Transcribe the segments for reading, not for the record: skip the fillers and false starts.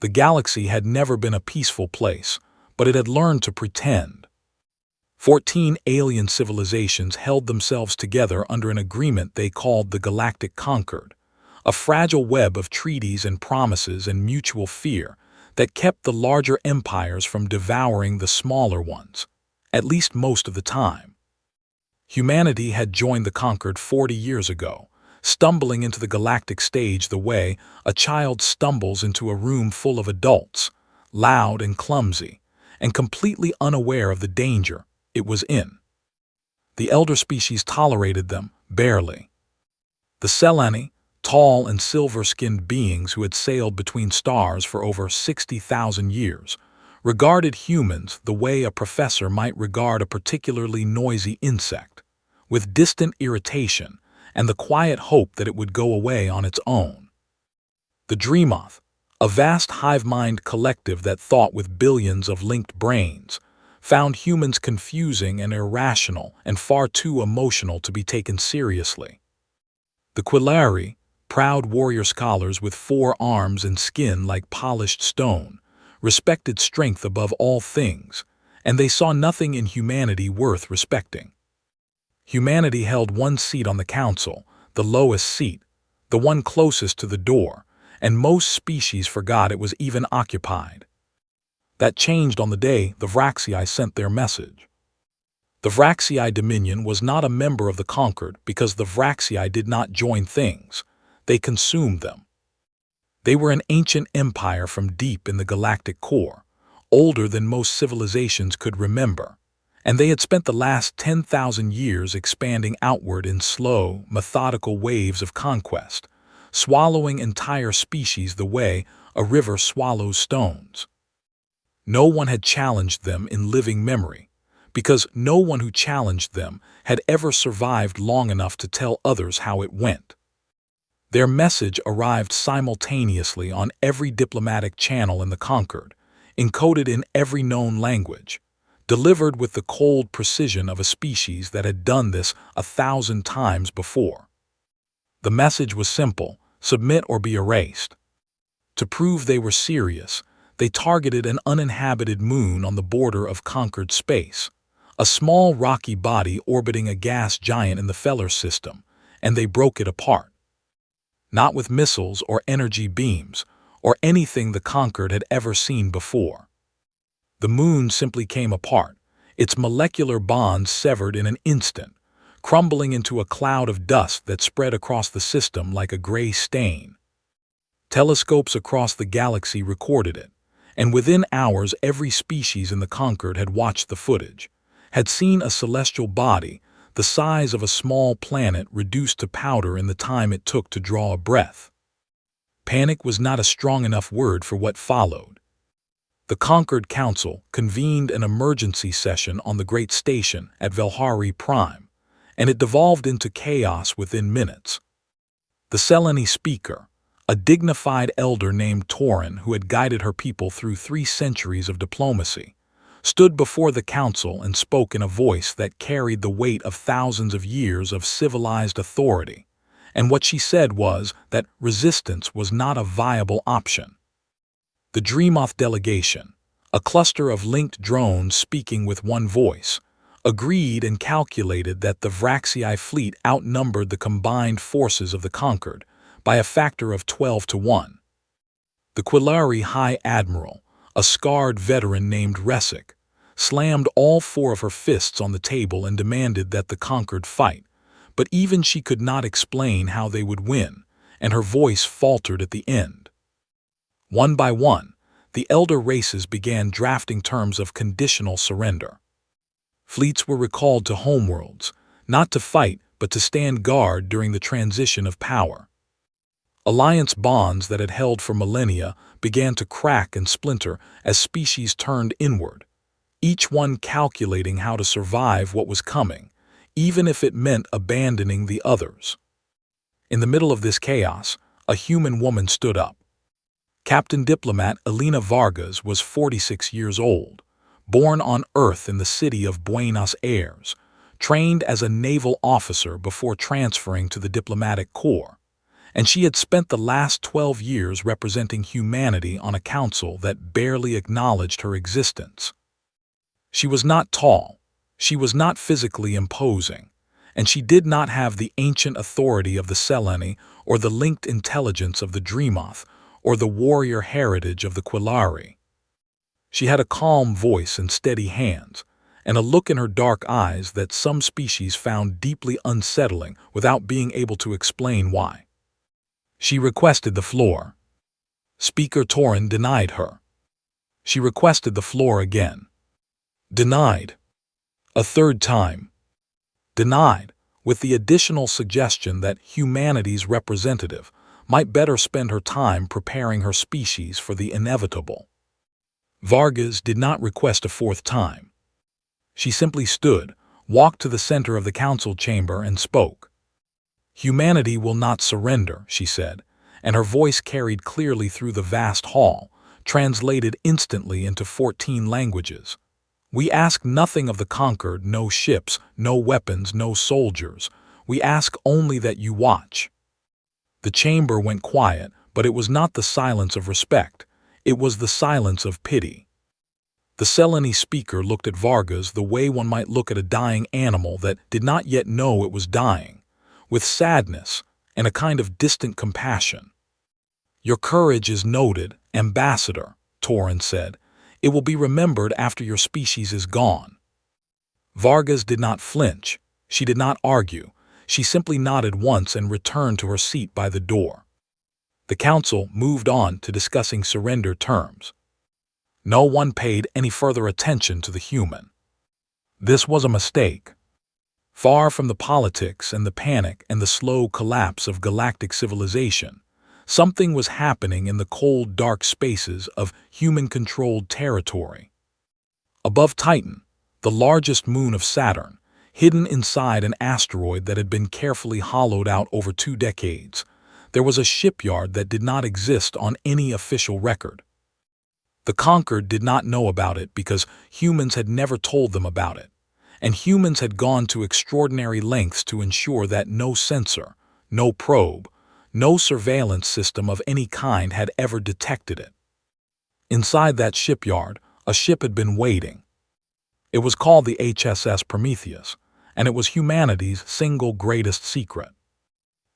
The galaxy had never been a peaceful place, but it had learned to pretend. 14 alien civilizations held themselves together under an agreement they called the Galactic Concord, a fragile web of treaties and promises and mutual fear that kept the larger empires from devouring the smaller ones, at least most of the time. Humanity had joined the Concord 40 years ago, stumbling into the galactic stage the way a child stumbles into a room full of adults, loud and clumsy, and completely unaware of the danger it was in. The elder species tolerated them, barely. The Seleni, tall and silver-skinned beings who had sailed between stars for over 60,000 years, regarded humans the way a professor might regard a particularly noisy insect, with distant irritation and the quiet hope that it would go away on its own. The Dreamoth, a vast hive-mind collective that thought with billions of linked brains, found humans confusing and irrational and far too emotional to be taken seriously. The Quillari, proud warrior scholars with 4 arms and skin like polished stone, respected strength above all things, and they saw nothing in humanity worth respecting. Humanity held one seat on the council, the lowest seat, the one closest to the door, and most species forgot it was even occupied. That changed on the day the Vraxii sent their message. The Vraxii Dominion was not a member of the Concord because the Vraxii did not join things, they consumed them. They were an ancient empire from deep in the galactic core, older than most civilizations could remember, and they had spent the last 10,000 years expanding outward in slow, methodical waves of conquest, swallowing entire species the way a river swallows stones. No one had challenged them in living memory, because no one who challenged them had ever survived long enough to tell others how it went. Their message arrived simultaneously on every diplomatic channel in the Concord, encoded in every known language, delivered with the cold precision of a species that had done this 1,000 times before. The message was simple: submit or be erased. To prove they were serious, they targeted an uninhabited moon on the border of conquered space, a small rocky body orbiting a gas giant in the Feller system, and they broke it apart. Not with missiles or energy beams, or anything the Conquered had ever seen before. The moon simply came apart, its molecular bonds severed in an instant, crumbling into a cloud of dust that spread across the system like a gray stain. Telescopes across the galaxy recorded it, and within hours every species in the Conquered had watched the footage, had seen a celestial body the size of a small planet reduced to powder in the time it took to draw a breath. Panic was not a strong enough word for what followed. The Conquered Council convened an emergency session on the Great Station at Velhari Prime, and it devolved into chaos within minutes. The Seleni speaker, a dignified elder named Torin who had guided her people through 3 centuries of diplomacy, stood before the council and spoke in a voice that carried the weight of thousands of years of civilized authority, and what she said was that resistance was not a viable option. The Dreamoth delegation, a cluster of linked drones speaking with one voice, agreed and calculated that the Vraxii fleet outnumbered the combined forces of the Conquered by a factor of 12 to 1. The Quillari High Admiral, a scarred veteran named Resic, slammed all 4 of her fists on the table and demanded that the Conquered fight, but even she could not explain how they would win, and her voice faltered at the end. One by one, the elder races began drafting terms of conditional surrender. Fleets were recalled to homeworlds, not to fight but to stand guard during the transition of power. Alliance bonds that had held for millennia began to crack and splinter as species turned inward, each one calculating how to survive what was coming, even if it meant abandoning the others. In the middle of this chaos, a human woman stood up. Captain Diplomat Elena Vargas was 46 years old, born on Earth in the city of Buenos Aires, trained as a naval officer before transferring to the diplomatic corps, and she had spent the last 12 years representing humanity on a council that barely acknowledged her existence. She was not tall, she was not physically imposing, and she did not have the ancient authority of the Seleni or the linked intelligence of the Dreamoth or the warrior heritage of the Quillari. She had a calm voice and steady hands, and a look in her dark eyes that some species found deeply unsettling without being able to explain why. She requested the floor. Speaker Torin denied her. She requested the floor again. Denied. A third time. Denied, with the additional suggestion that humanity's representative might better spend her time preparing her species for the inevitable. Vargas did not request a fourth time. She simply stood, walked to the center of the council chamber, and spoke. "Humanity will not surrender," she said, and her voice carried clearly through the vast hall, translated instantly into 14 languages. "We ask nothing of the conquered, no ships, no weapons, no soldiers. We ask only that you watch." The chamber went quiet, but it was not the silence of respect. It was the silence of pity. The Seleni speaker looked at Vargas the way one might look at a dying animal that did not yet know it was dying, with sadness and a kind of distant compassion. "Your courage is noted, Ambassador," Torin said. "It will be remembered after your species is gone." Vargas did not flinch. She did not argue. She simply nodded once and returned to her seat by the door. The council moved on to discussing surrender terms. No one paid any further attention to the human. This was a mistake. Far from the politics and the panic and the slow collapse of galactic civilization, something was happening in the cold, dark spaces of human-controlled territory. Above Titan, the largest moon of Saturn, hidden inside an asteroid that had been carefully hollowed out over 2 decades, there was a shipyard that did not exist on any official record. The conquered did not know about it because humans had never told them about it, and humans had gone to extraordinary lengths to ensure that no sensor, no probe, no surveillance system of any kind had ever detected it. Inside that shipyard, a ship had been waiting. It was called the HSS Prometheus, and it was humanity's single greatest secret.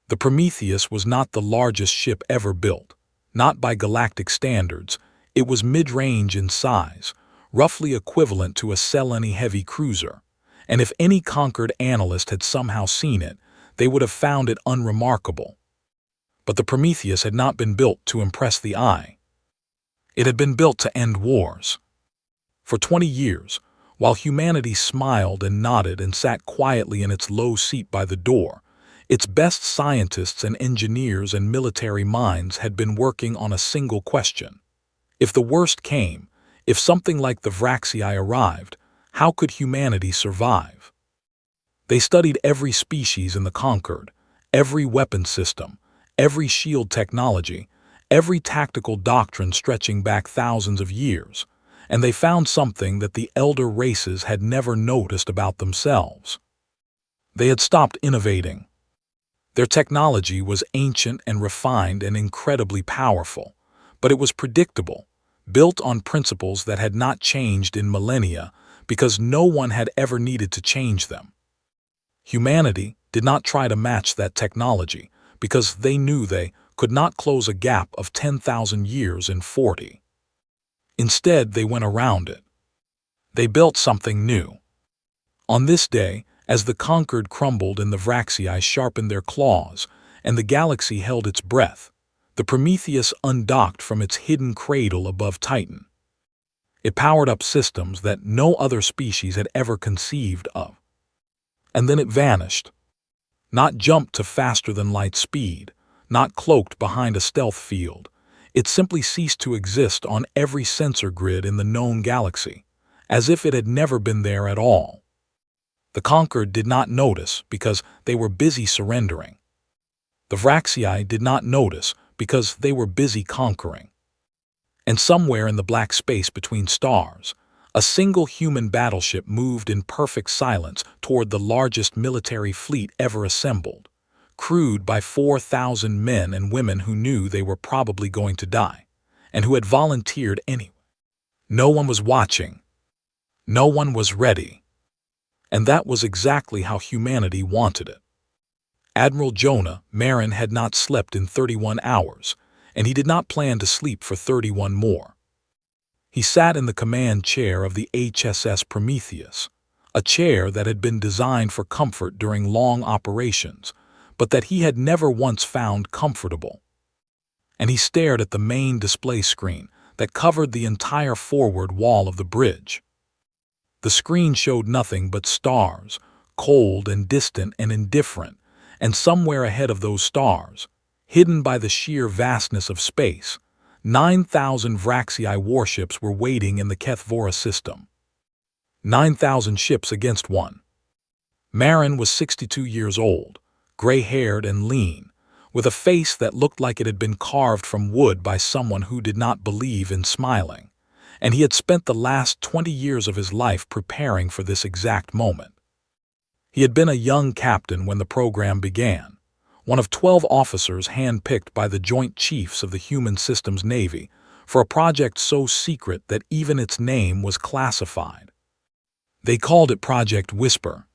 The Prometheus was not the largest ship ever built, not by galactic standards. It was mid-range in size, roughly equivalent to a Seleni heavy cruiser, and if any conquered analyst had somehow seen it, they would have found it unremarkable. But the Prometheus had not been built to impress the eye. It had been built to end wars. For 20 years, while humanity smiled and nodded and sat quietly in its low seat by the door, its best scientists and engineers and military minds had been working on a single question. If the worst came, if something like the Vraxii arrived, how could humanity survive? They studied every species in the conquered, every weapon system, every shield technology, every tactical doctrine stretching back thousands of years, and they found something that the elder races had never noticed about themselves. They had stopped innovating. Their technology was ancient and refined and incredibly powerful, but it was predictable, built on principles that had not changed in millennia because no one had ever needed to change them. Humanity did not try to match that technology because they knew they could not close a gap of 10,000 years in 40. Instead, they went around it. They built something new. On this day, as the conquered crumbled and the Vraxii sharpened their claws and the galaxy held its breath, the Prometheus undocked from its hidden cradle above Titan. It powered up systems that no other species had ever conceived of. And then it vanished. Not jumped to faster-than-light speed, not cloaked behind a stealth field. It simply ceased to exist on every sensor grid in the known galaxy, as if it had never been there at all. The conquered did not notice because they were busy surrendering. The Vraxii did not notice because they were busy conquering. And somewhere in the black space between stars, a single human battleship moved in perfect silence toward the largest military fleet ever assembled, crewed by 4,000 men and women who knew they were probably going to die, and who had volunteered anyway. No one was watching. No one was ready. And that was exactly how humanity wanted it. Admiral Jonah Marin had not slept in 31 hours, and he did not plan to sleep for 31 more. He sat in the command chair of the HSS Prometheus, a chair that had been designed for comfort during long operations, but that he had never once found comfortable. And he stared at the main display screen that covered the entire forward wall of the bridge. The screen showed nothing but stars, cold and distant and indifferent, and somewhere ahead of those stars, hidden by the sheer vastness of space, 9,000 Vraxii warships were waiting in the Kethvora system. 9,000 ships against one. Marin was 62 years old, gray-haired and lean, with a face that looked like it had been carved from wood by someone who did not believe in smiling, and he had spent the last 20 years of his life preparing for this exact moment. He had been a young captain when the program began, one of 12 officers handpicked by the Joint Chiefs of the Human Systems Navy for a project so secret that even its name was classified. They called it Project Whisper.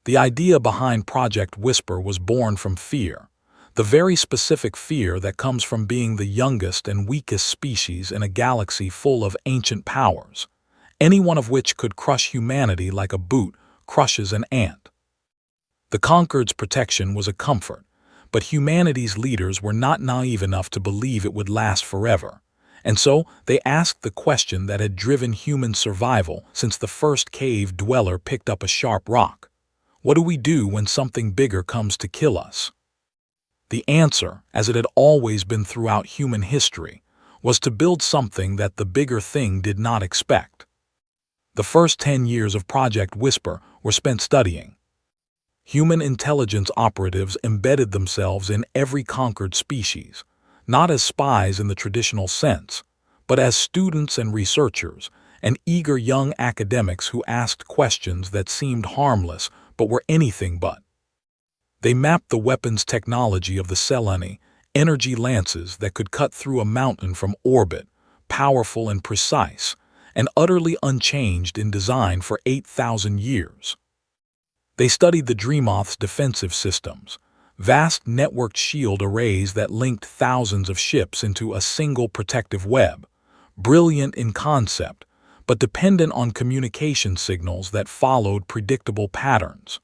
The idea behind Project Whisper was born from fear, the very specific fear that comes from being the youngest and weakest species in a galaxy full of ancient powers, any one of which could crush humanity like a boot crushes an ant. The Conquered's protection was a comfort, but humanity's leaders were not naive enough to believe it would last forever, and so they asked the question that had driven human survival since the first cave dweller picked up a sharp rock. What do we do when something bigger comes to kill us? The answer, as it had always been throughout human history, was to build something that the bigger thing did not expect. The first 10 years of Project Whisper were spent studying. Human intelligence operatives embedded themselves in every conquered species, not as spies in the traditional sense, but as students and researchers, and eager young academics who asked questions that seemed harmless but were anything but. They mapped the weapons technology of the Seleni, energy lances that could cut through a mountain from orbit, powerful and precise, and utterly unchanged in design for 8,000 years. They studied the Dreamoth's defensive systems, vast networked shield arrays that linked thousands of ships into a single protective web, brilliant in concept, but dependent on communication signals that followed predictable patterns.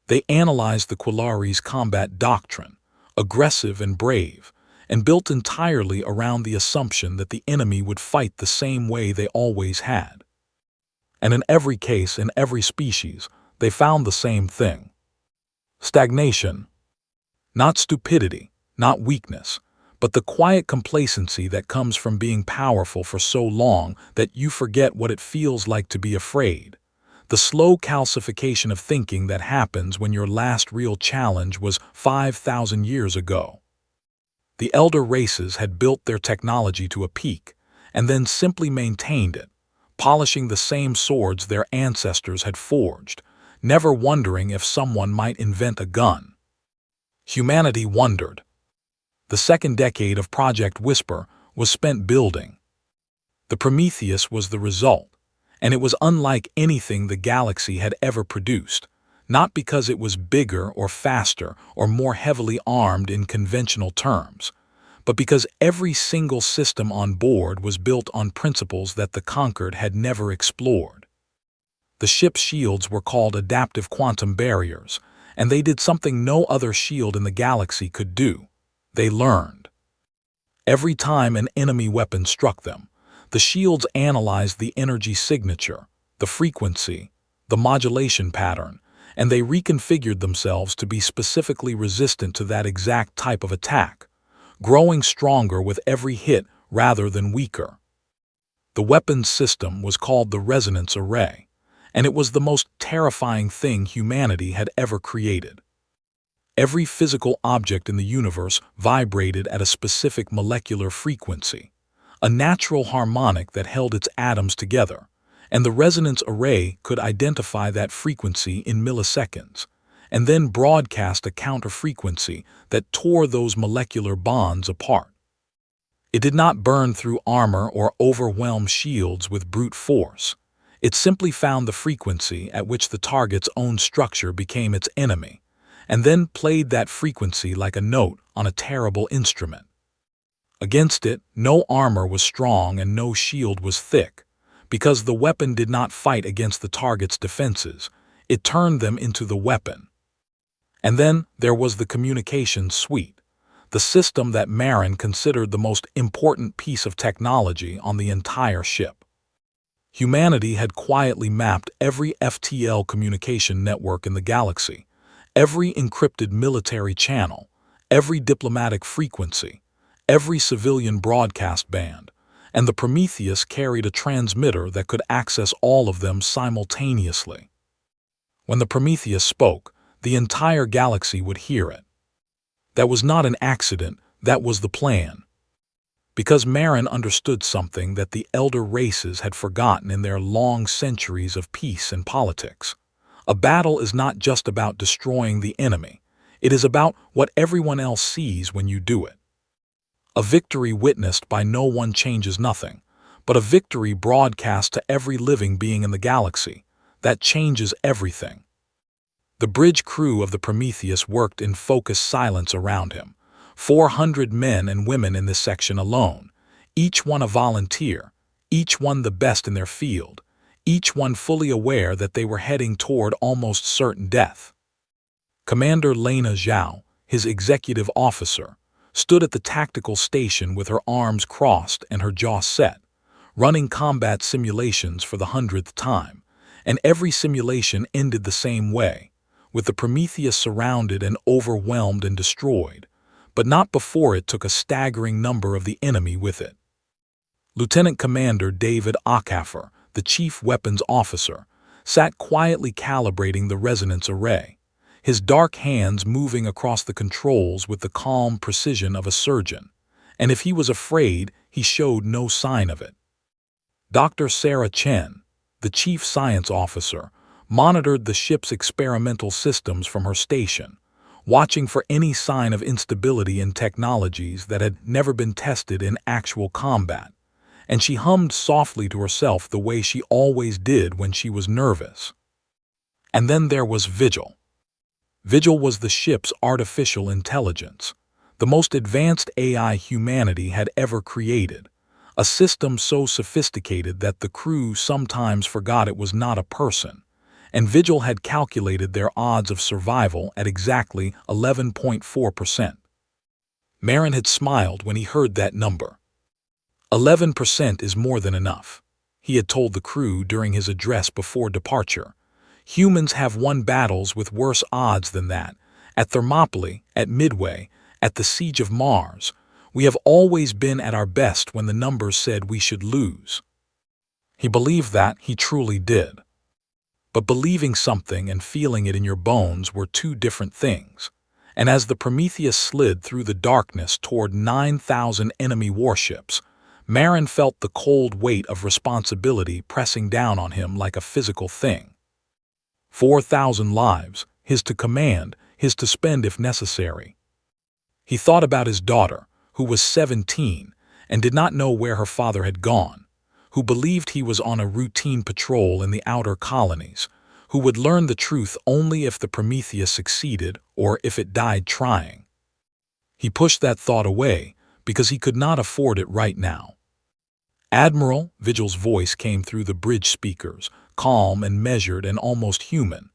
They analyzed the Quillari's combat doctrine, aggressive and brave, and built entirely around the assumption that the enemy would fight the same way they always had. And in every case, in every species, they found the same thing. Stagnation. Not stupidity, not weakness, but the quiet complacency that comes from being powerful for so long that you forget what it feels like to be afraid. The slow calcification of thinking that happens when your last real challenge was 5,000 years ago. The elder races had built their technology to a peak, and then simply maintained it, polishing the same swords their ancestors had forged, never wondering if someone might invent a gun. Humanity wondered. The second decade of Project Whisper was spent building. The Prometheus was the result, and it was unlike anything the galaxy had ever produced, not because it was bigger or faster or more heavily armed in conventional terms, but because every single system on board was built on principles that the Conquered had never explored. The ship's shields were called adaptive quantum barriers, and they did something no other shield in the galaxy could do. They learned. Every time an enemy weapon struck them, the shields analyzed the energy signature, the frequency, the modulation pattern, and they reconfigured themselves to be specifically resistant to that exact type of attack, growing stronger with every hit rather than weaker. The weapons system was called the Resonance Array, and it was the most terrifying thing humanity had ever created. Every physical object in the universe vibrated at a specific molecular frequency, a natural harmonic that held its atoms together, and the resonance array could identify that frequency in milliseconds, and then broadcast a counter-frequency that tore those molecular bonds apart. It did not burn through armor or overwhelm shields with brute force. It simply found the frequency at which the target's own structure became its enemy, and then played that frequency like a note on a terrible instrument. Against it, no armor was strong and no shield was thick, because the weapon did not fight against the target's defenses, it turned them into the weapon. And then there was the communication suite, the system that Marin considered the most important piece of technology on the entire ship. Humanity had quietly mapped every FTL communication network in the galaxy, every encrypted military channel, every diplomatic frequency, every civilian broadcast band, and the Prometheus carried a transmitter that could access all of them simultaneously. When the Prometheus spoke, the entire galaxy would hear it. That was not an accident, that was the plan. Because Marin understood something that the elder races had forgotten in their long centuries of peace and politics. A battle is not just about destroying the enemy, it is about what everyone else sees when you do it. A victory witnessed by no one changes nothing, but a victory broadcast to every living being in the galaxy, that changes everything. The bridge crew of the Prometheus worked in focused silence around him, 400 men and women in this section alone, each one a volunteer, each one the best in their field, each one fully aware that they were heading toward almost certain death. Commander Lena Zhao, his executive officer, stood at the tactical station with her arms crossed and her jaw set, running combat simulations for the 100th time, and every simulation ended the same way, with the Prometheus surrounded and overwhelmed and destroyed, but not before it took a staggering number of the enemy with it. Lieutenant Commander David Ockafer, the chief weapons officer, sat quietly calibrating the resonance array, his dark hands moving across the controls with the calm precision of a surgeon, and if he was afraid, he showed no sign of it. Dr. Sarah Chen, the chief science officer, monitored the ship's experimental systems from her station, watching for any sign of instability in technologies that had never been tested in actual combat, and she hummed softly to herself the way she always did when she was nervous. And then there was Vigil. Vigil was the ship's artificial intelligence, the most advanced AI humanity had ever created, a system so sophisticated that the crew sometimes forgot it was not a person, and Vigil had calculated their odds of survival at exactly 11.4%. Marin had smiled when he heard that number. 11% is more than enough, he had told the crew during his address before departure. Humans have won battles with worse odds than that. At Thermopylae, at Midway, at the Siege of Mars, we have always been at our best when the numbers said we should lose. He believed that, he truly did. But believing something and feeling it in your bones were two different things, and as the Prometheus slid through the darkness toward 9,000 enemy warships, Marin felt the cold weight of responsibility pressing down on him like a physical thing. 4,000 lives, his to command, his to spend if necessary. He thought about his daughter, who was 17 and did not know where her father had gone, who believed he was on a routine patrol in the outer colonies, who would learn the truth only if the Prometheus succeeded or if it died trying. He pushed that thought away because he could not afford it right now. Admiral, Vigil's voice came through the bridge speakers, calm and measured and almost human.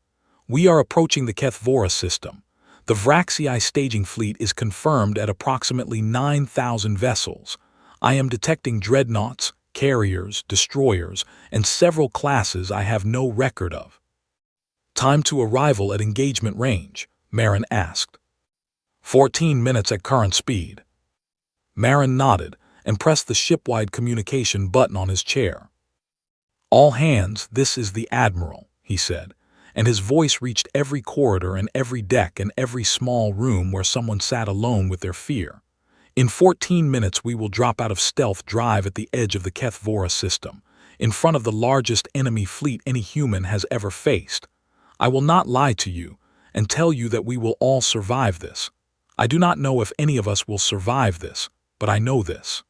We are approaching the Kethvora system. The Vraxii staging fleet is confirmed at approximately 9,000 vessels. I am detecting dreadnoughts, carriers, destroyers, and several classes I have no record of. Time to arrival at engagement range, Marin asked. 14 minutes at current speed. Marin nodded and pressed the shipwide communication button on his chair. All hands, this is the Admiral, he said, and his voice reached every corridor and every deck and every small room where someone sat alone with their fear. In 14 minutes we will drop out of stealth drive at the edge of the Kethvora system, in front of the largest enemy fleet any human has ever faced. I will not lie to you, and tell you that we will all survive this. I do not know if any of us will survive this, but I know this.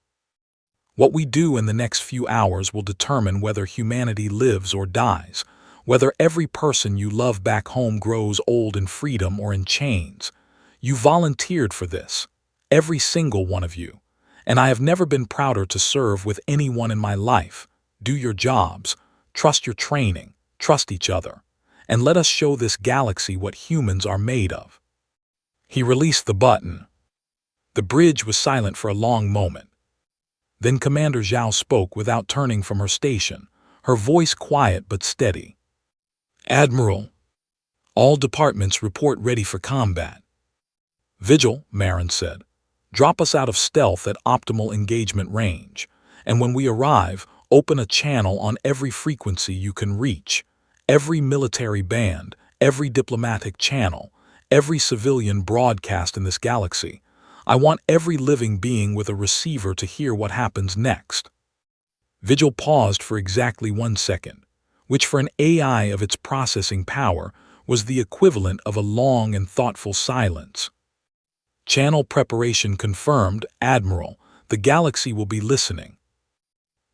What we do in the next few hours will determine whether humanity lives or dies, whether every person you love back home grows old in freedom or in chains. You volunteered for this, every single one of you, and I have never been prouder to serve with anyone in my life. Do your jobs, trust your training, trust each other, and let us show this galaxy what humans are made of. He released the button. The bridge was silent for a long moment. Then Commander Zhao spoke without turning from her station, her voice quiet but steady. Admiral, all departments report ready for combat. Vigil, Marin said. Drop us out of stealth at optimal engagement range, and when we arrive, open a channel on every frequency you can reach, every military band, every diplomatic channel, every civilian broadcast in this galaxy. I want every living being with a receiver to hear what happens next. Vigil paused for exactly 1 second, which for an AI of its processing power was the equivalent of a long and thoughtful silence. Channel preparation confirmed, Admiral. The galaxy will be listening.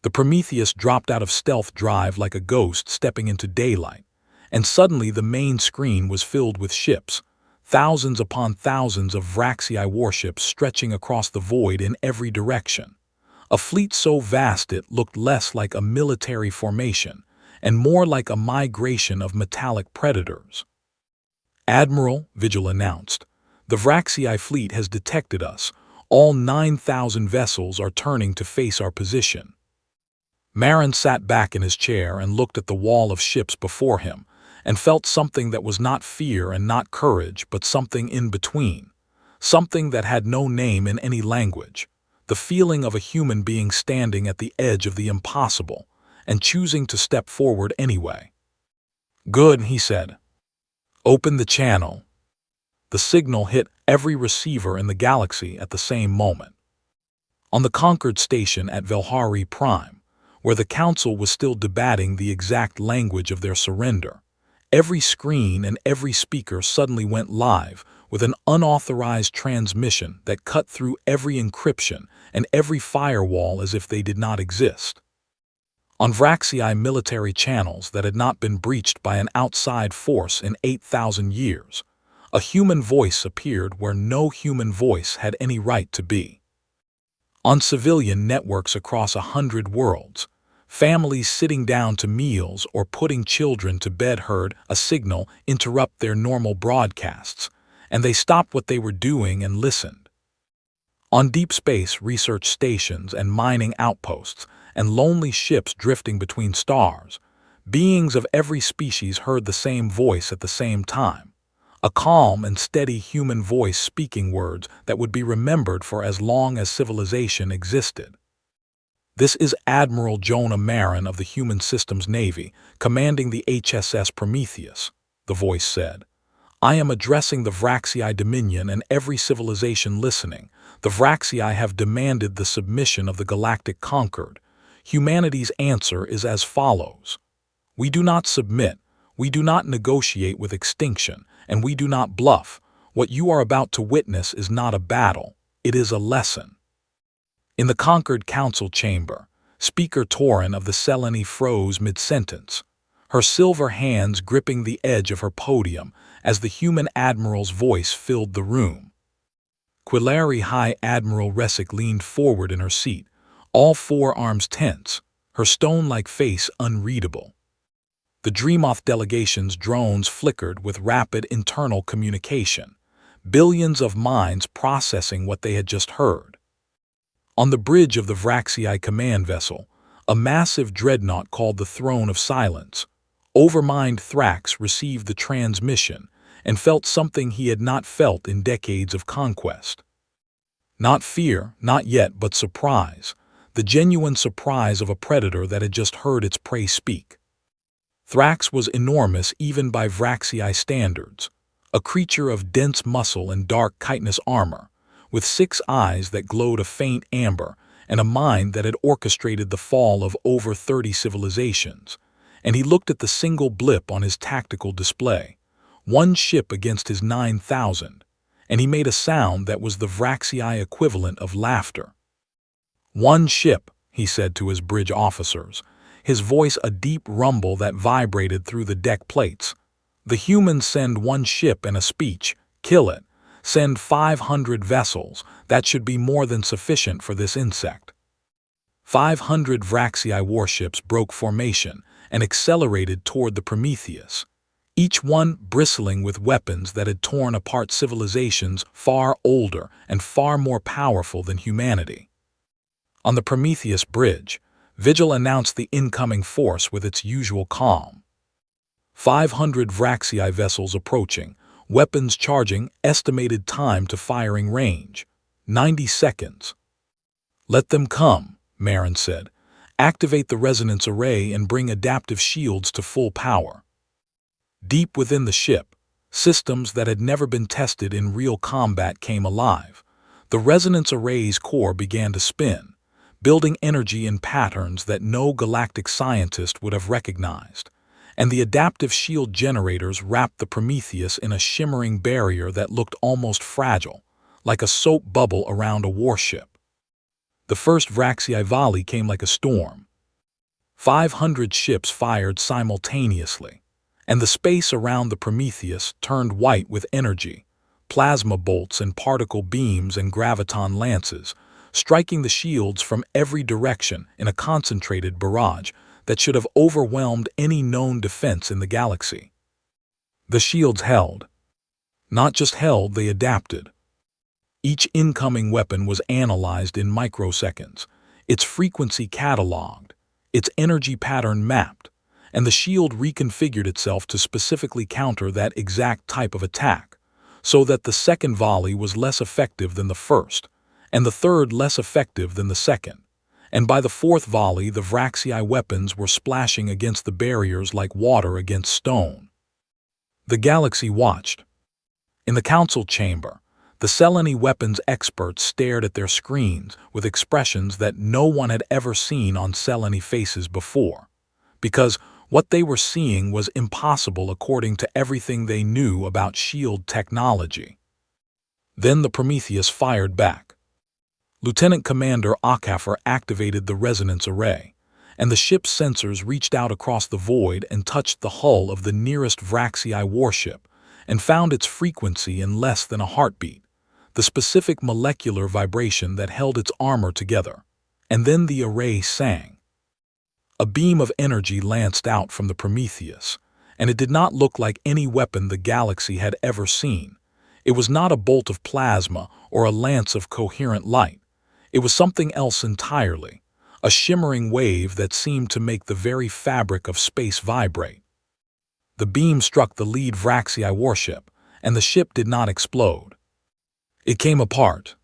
The Prometheus dropped out of stealth drive like a ghost stepping into daylight, and suddenly the main screen was filled with ships, thousands upon thousands of HFY warships stretching across the void in every direction. A fleet so vast it looked less like a military formation and more like a migration of metallic predators. Admiral, Vigil announced, the HFY fleet has detected us. All 9,000 vessels are turning to face our position. Marin sat back in his chair and looked at the wall of ships before him, and felt something that was not fear and not courage, but something in between, something that had no name in any language, the feeling of a human being standing at the edge of the impossible and choosing to step forward anyway. Good, he said. Open the channel. The signal hit every receiver in the galaxy at the same moment. On the conquered station at Velhari Prime, where the Council was still debating the exact language of their surrender, every screen and every speaker suddenly went live with an unauthorized transmission that cut through every encryption and every firewall as if they did not exist. On HFY military channels that had not been breached by an outside force in 8,000 years, a human voice appeared where no human voice had any right to be. On civilian networks across 100 worlds, families sitting down to meals or putting children to bed heard a signal interrupt their normal broadcasts, and they stopped what they were doing and listened. On deep space research stations and mining outposts and lonely ships drifting between stars, beings of every species heard the same voice at the same time, a calm and steady human voice speaking words that would be remembered for as long as civilization existed. This is Admiral Jonah Marin of the Human Systems Navy, commanding the HSS Prometheus, the voice said. I am addressing the HFY Dominion and every civilization listening. The HFY have demanded the submission of the Galactic Conquered. Humanity's answer is as follows. We do not submit, we do not negotiate with extinction, and we do not bluff. What you are about to witness is not a battle, it is a lesson. In the Conquered Council chamber, Speaker Torin of the Selene froze mid-sentence, her silver hands gripping the edge of her podium as the human admiral's voice filled the room. Quillari High Admiral Resic leaned forward in her seat, all four arms tense, her stone-like face unreadable. The Dreamoth delegation's drones flickered with rapid internal communication, billions of minds processing what they had just heard. On the bridge of the HFY command vessel, a massive dreadnought called the Throne of Silence, overmind Thrax received the transmission and felt something he had not felt in decades of conquest. Not fear, not yet, but surprise, the genuine surprise of a predator that had just heard its prey speak. Thrax was enormous even by HFY standards, a creature of dense muscle and dark chitinous armor, with 6 eyes that glowed a faint amber and a mind that had orchestrated the fall of over 30 civilizations, and he looked at the single blip on his tactical display, one ship against his 9,000, and he made a sound that was the Vraxii equivalent of laughter. "One ship," he said to his bridge officers, his voice a deep rumble that vibrated through the deck plates. "The humans send one ship and a speech. Kill it. Send 500 vessels. That should be more than sufficient for this insect." 500 Vraxii warships broke formation and accelerated toward the Prometheus, each one bristling with weapons that had torn apart civilizations far older and far more powerful than humanity. On the Prometheus bridge, Vigil announced the incoming force with its usual calm. 500 Vraxii vessels approaching, weapons charging, estimated time to firing range, 90 seconds. "Let them come," Marin said. "Activate the resonance array and bring adaptive shields to full power." Deep within the ship, systems that had never been tested in real combat came alive. The resonance array's core began to spin, building energy in patterns that no galactic scientist would have recognized, and the adaptive shield generators wrapped the Prometheus in a shimmering barrier that looked almost fragile, like a soap bubble around a warship. The first Vraxii volley came like a storm. 500 ships fired simultaneously, and the space around the Prometheus turned white with energy, plasma bolts and particle beams and graviton lances, striking the shields from every direction in a concentrated barrage that should have overwhelmed any known defense in the galaxy. The shields held. Not just held, they adapted. Each incoming weapon was analyzed in microseconds, its frequency cataloged, its energy pattern mapped, and the shield reconfigured itself to specifically counter that exact type of attack, so that the second volley was less effective than the first, and the third less effective than the second, and by the fourth volley the Vraxii weapons were splashing against the barriers like water against stone. The galaxy watched. In the council chamber, the Seleni weapons experts stared at their screens with expressions that no one had ever seen on Seleni faces before, because what they were seeing was impossible according to everything they knew about shield technology. Then the Prometheus fired back. Lieutenant Commander Akafer activated the resonance array, and the ship's sensors reached out across the void and touched the hull of the nearest Vraxii warship and found its frequency in less than a heartbeat, the specific molecular vibration that held its armor together. And then the array sang. A beam of energy lanced out from the Prometheus, and it did not look like any weapon the galaxy had ever seen. It was not a bolt of plasma or a lance of coherent light. It was something else entirely, a shimmering wave that seemed to make the very fabric of space vibrate. The beam struck the lead Vraxii warship, and the ship did not explode. It came apart.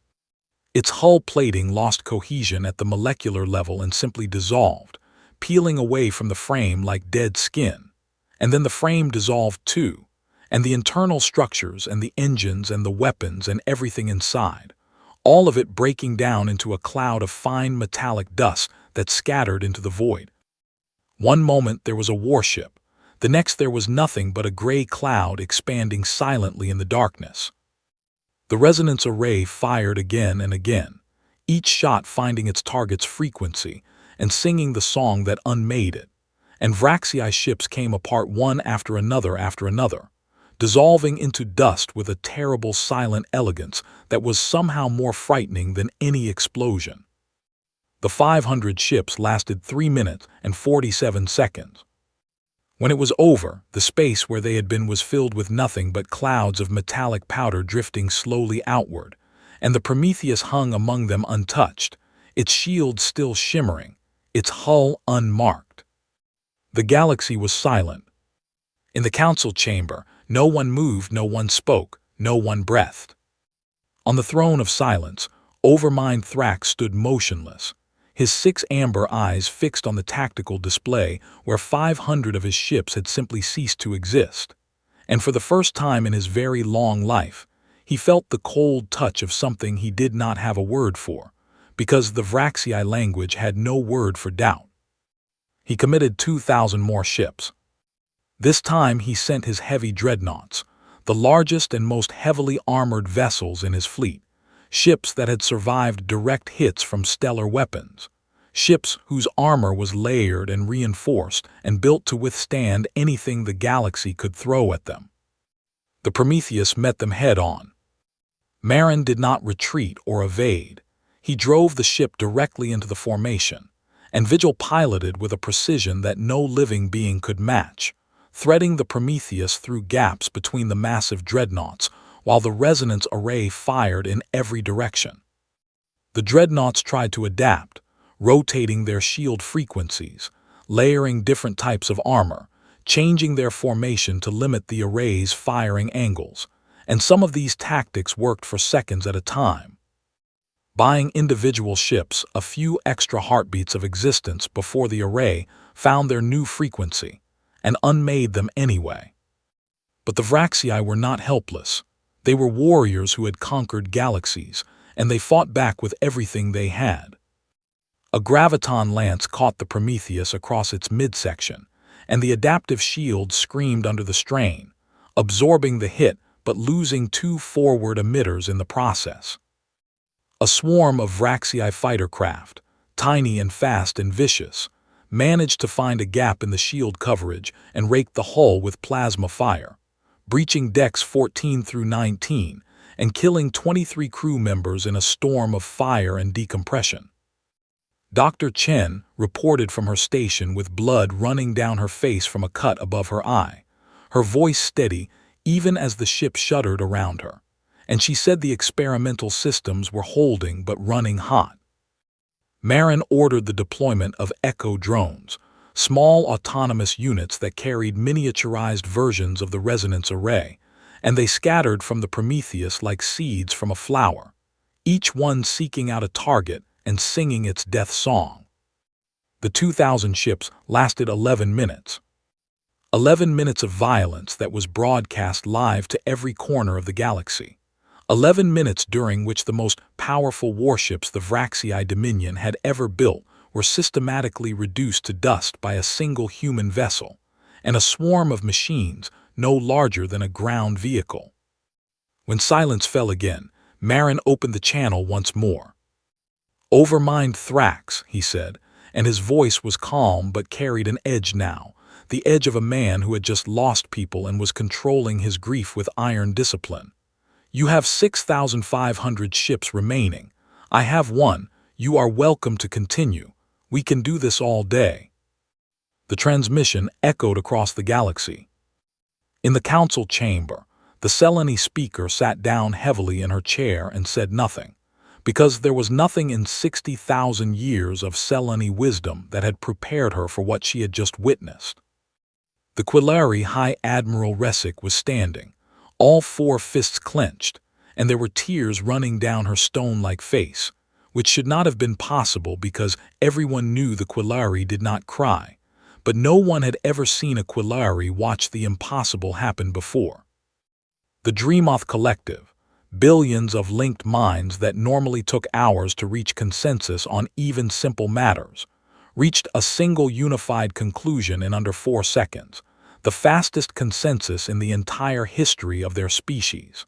Its hull plating lost cohesion at the molecular level and simply dissolved, peeling away from the frame like dead skin. And then the frame dissolved too, and the internal structures and the engines and the weapons and everything inside, all of it breaking down into a cloud of fine metallic dust that scattered into the void. One moment there was a warship, the next there was nothing but a gray cloud expanding silently in the darkness. The resonance array fired again and again, each shot finding its target's frequency and singing the song that unmade it, and Vraxii ships came apart one after another, dissolving into dust with a terrible silent elegance that was somehow more frightening than any explosion. The 500 ships lasted 3 minutes and 47 seconds. When it was over, the space where they had been was filled with nothing but clouds of metallic powder drifting slowly outward, and the Prometheus hung among them untouched, its shield still shimmering, its hull unmarked. The galaxy was silent. In the council chamber, no one moved, no one spoke, no one breathed. On the throne of silence, Overmind Thrax stood motionless, his 6 amber eyes fixed on the tactical display where 500 of his ships had simply ceased to exist. And for the first time in his very long life, he felt the cold touch of something he did not have a word for, because the Vraxii language had no word for doubt. He committed 2,000 more ships. This time he sent his heavy dreadnoughts, the largest and most heavily armored vessels in his fleet, ships that had survived direct hits from stellar weapons, ships whose armor was layered and reinforced and built to withstand anything the galaxy could throw at them. The Prometheus met them head-on. Marin did not retreat or evade. He drove the ship directly into the formation, and Vigil piloted with a precision that no living being could match, threading the Prometheus through gaps between the massive dreadnoughts while the resonance array fired in every direction. The dreadnoughts tried to adapt, rotating their shield frequencies, layering different types of armor, changing their formation to limit the array's firing angles, and some of these tactics worked for seconds at a time, buying individual ships a few extra heartbeats of existence before the array found their new frequency, and unmade them anyway. But the Vraxii were not helpless. They were warriors who had conquered galaxies, and they fought back with everything they had. A graviton lance caught the Prometheus across its midsection, and the adaptive shield screamed under the strain, absorbing the hit but losing 2 forward emitters in the process. A swarm of Vraxii fighter craft, tiny and fast and vicious, managed to find a gap in the shield coverage and rake the hull with plasma fire, breaching decks 14 through 19 and killing 23 crew members in a storm of fire and decompression. Dr. Chen reported from her station with blood running down her face from a cut above her eye, her voice steady even as the ship shuddered around her, and she said the experimental systems were holding but running hot. Marin ordered the deployment of Echo drones, small autonomous units that carried miniaturized versions of the resonance array, and they scattered from the Prometheus like seeds from a flower, each one seeking out a target and singing its death song. The 2,000 ships lasted 11 minutes. 11 minutes of violence that was broadcast live to every corner of the galaxy. 11 minutes during which the most powerful warships the Vraxii Dominion had ever built were systematically reduced to dust by a single human vessel, and a swarm of machines no larger than a ground vehicle. When silence fell again, Marin opened the channel once more. "Overmind Thrax," he said, and his voice was calm but carried an edge now, the edge of a man who had just lost people and was controlling his grief with iron discipline. "You have 6,500 ships remaining. I have one. You are welcome to continue. We can do this all day." The transmission echoed across the galaxy. In the council chamber, the Selene speaker sat down heavily in her chair and said nothing, because there was nothing in 60,000 years of Selene wisdom that had prepared her for what she had just witnessed. The Quillari High Admiral Resic was standing, all 4 fists clenched, and there were tears running down her stone-like face, which should not have been possible because everyone knew the Quillari did not cry, but no one had ever seen a Quillari watch the impossible happen before. The Dreamoth Collective, billions of linked minds that normally took hours to reach consensus on even simple matters, reached a single unified conclusion in under 4 seconds, the fastest consensus in the entire history of their species.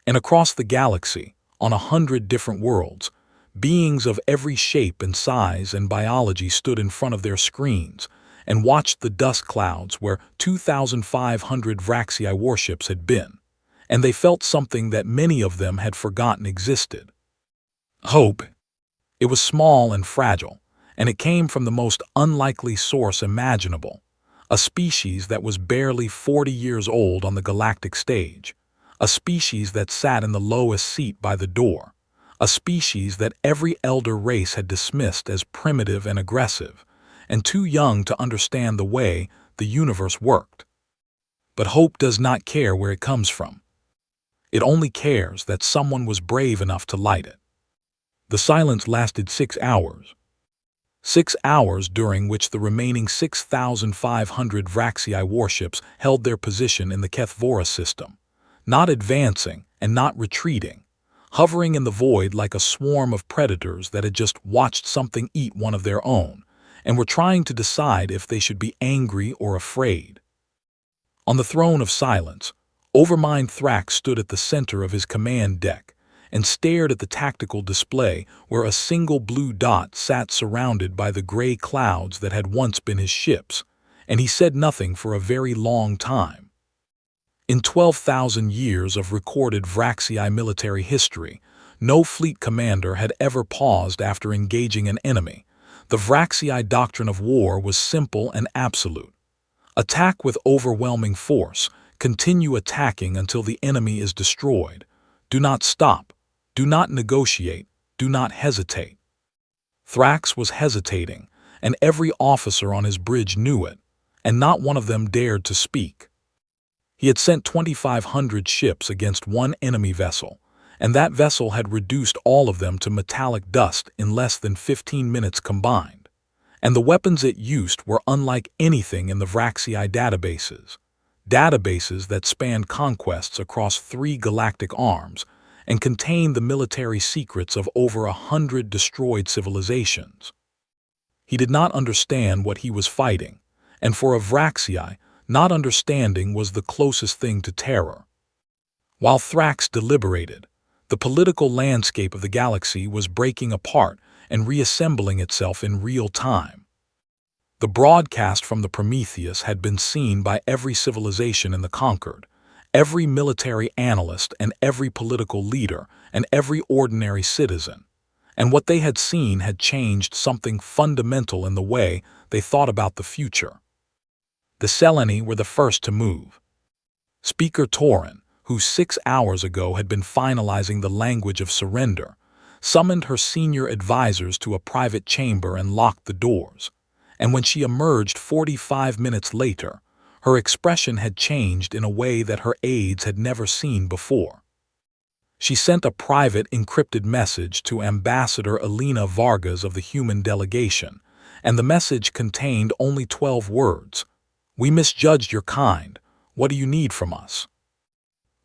And across the galaxy, on 100 different worlds, beings of every shape and size and biology stood in front of their screens and watched the dust clouds where 2,500 Vraxii warships had been, and they felt something that many of them had forgotten existed. Hope. It was small and fragile, and it came from the most unlikely source imaginable, a species that was barely 40 years old on the galactic stage, a species that sat in the lowest seat by the door, a species that every elder race had dismissed as primitive and aggressive, and too young to understand the way the universe worked. But hope does not care where it comes from. It only cares that someone was brave enough to light it. The silence lasted 6 hours. 6 hours during which the remaining 6,500 Vraxii warships held their position in the Kethvora system, not advancing and not retreating, hovering in the void like a swarm of predators that had just watched something eat one of their own and were trying to decide if they should be angry or afraid. On the throne of silence, Overmind Thrax stood at the center of his command deck and stared at the tactical display where a single blue dot sat surrounded by the gray clouds that had once been his ships, and he said nothing for a very long time. In 12,000 years of recorded Vraxii military history, no fleet commander had ever paused after engaging an enemy. The Vraxii doctrine of war was simple and absolute. Attack with overwhelming force, continue attacking until the enemy is destroyed. Do not stop, do not negotiate, do not hesitate. Thrax was hesitating, and every officer on his bridge knew it, and not one of them dared to speak. He had sent 2,500 ships against one enemy vessel, and that vessel had reduced all of them to metallic dust in less than 15 minutes combined. And the weapons it used were unlike anything in the Vraxii databases that spanned conquests across 3 galactic arms and contained the military secrets of over 100 destroyed civilizations. He did not understand what he was fighting, and for a Vraxii, not understanding was the closest thing to terror. While Thrax deliberated, the political landscape of the galaxy was breaking apart and reassembling itself in real time. The broadcast from the Prometheus had been seen by every civilization in the Conquered, every military analyst and every political leader and every ordinary citizen, and what they had seen had changed something fundamental in the way they thought about the future. The Seleni were the first to move. Speaker Torin, who 6 hours ago had been finalizing the language of surrender, summoned her senior advisors to a private chamber and locked the doors, and when she emerged 45 minutes later, her expression had changed in a way that her aides had never seen before. She sent a private encrypted message to Ambassador Elena Vargas of the human delegation, and the message contained only 12 words. "We misjudged your kind. What do you need from us?"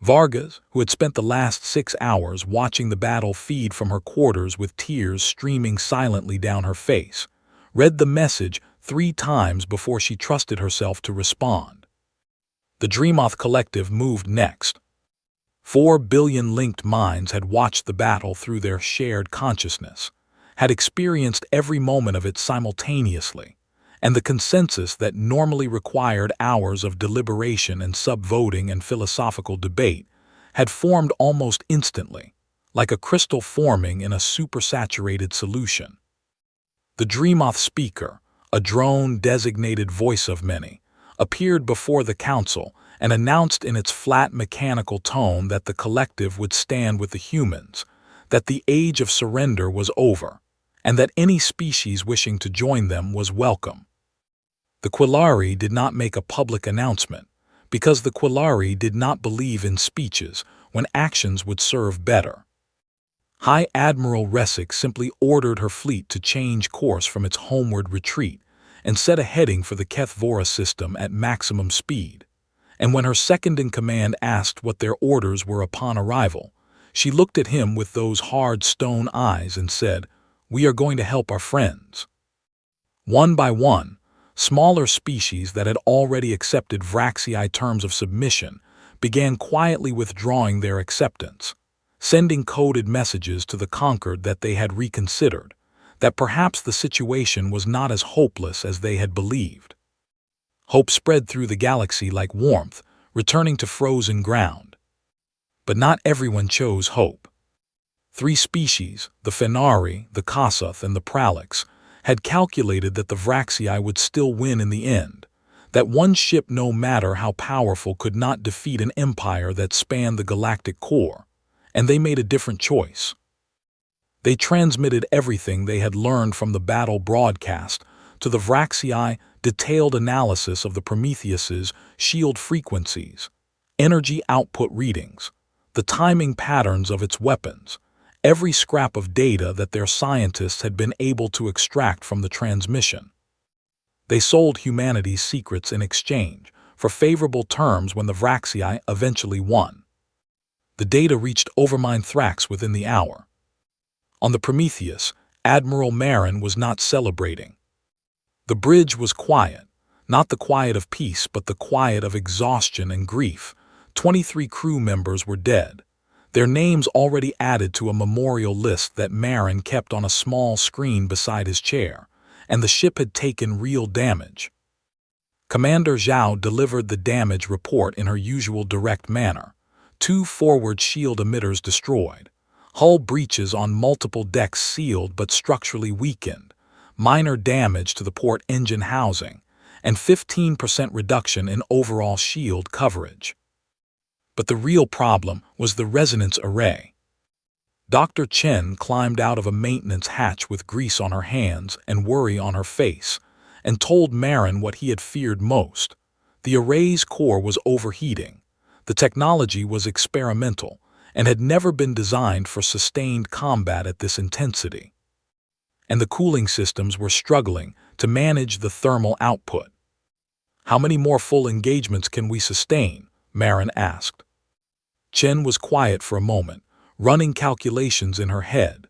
Vargas, who had spent the last 6 hours watching the battle feed from her quarters with tears streaming silently down her face, read the message 3 times before she trusted herself to respond. The Dreamoth Collective moved next. 4 billion linked minds had watched the battle through their shared consciousness, had experienced every moment of it simultaneously, and the consensus that normally required hours of deliberation and sub-voting and philosophical debate had formed almost instantly, like a crystal forming in a supersaturated solution. The Dreamoth speaker, a drone-designated voice of many, appeared before the council and announced in its flat mechanical tone that the collective would stand with the humans, that the age of surrender was over, and that any species wishing to join them was welcome. The Quillari did not make a public announcement, because the Quillari did not believe in speeches when actions would serve better. High Admiral Resic simply ordered her fleet to change course from its homeward retreat and set a heading for the Kethvora system at maximum speed. And when her second-in-command asked what their orders were upon arrival, she looked at him with those hard stone eyes and said, "We are going to help our friends." One by one, smaller species that had already accepted Vraxii terms of submission began quietly withdrawing their acceptance, sending coded messages to the Conquered that they had reconsidered, that perhaps the situation was not as hopeless as they had believed. Hope spread through the galaxy like warmth, returning to frozen ground. But not everyone chose hope. 3 species, the Fenari, the Kossuth, and the Pralix, had calculated that the Vraxii would still win in the end, that one ship no matter how powerful could not defeat an empire that spanned the galactic core, and they made a different choice. They transmitted everything they had learned from the battle broadcast to the Vraxii detailed analysis of the Prometheus's shield frequencies, energy output readings, the timing patterns of its weapons, every scrap of data that their scientists had been able to extract from the transmission. They sold humanity's secrets in exchange for favorable terms when the Vraxii eventually won. The data reached Overmind Thrax within the hour. On the Prometheus, Admiral Marin was not celebrating. The bridge was quiet, not the quiet of peace but the quiet of exhaustion and grief, 23 crew members were dead, their names already added to a memorial list that Marin kept on a small screen beside his chair, and the ship had taken real damage. Commander Zhao delivered the damage report in her usual direct manner. 2 forward shield emitters destroyed, hull breaches on multiple decks sealed but structurally weakened, minor damage to the port engine housing, and 15% reduction in overall shield coverage. But the real problem was the resonance array. Dr. Chen climbed out of a maintenance hatch with grease on her hands and worry on her face, and told Marin what he had feared most. The array's core was overheating. The technology was experimental and had never been designed for sustained combat at this intensity. And the cooling systems were struggling to manage the thermal output. "How many more full engagements can we sustain?" Marin asked. Chen was quiet for a moment, running calculations in her head.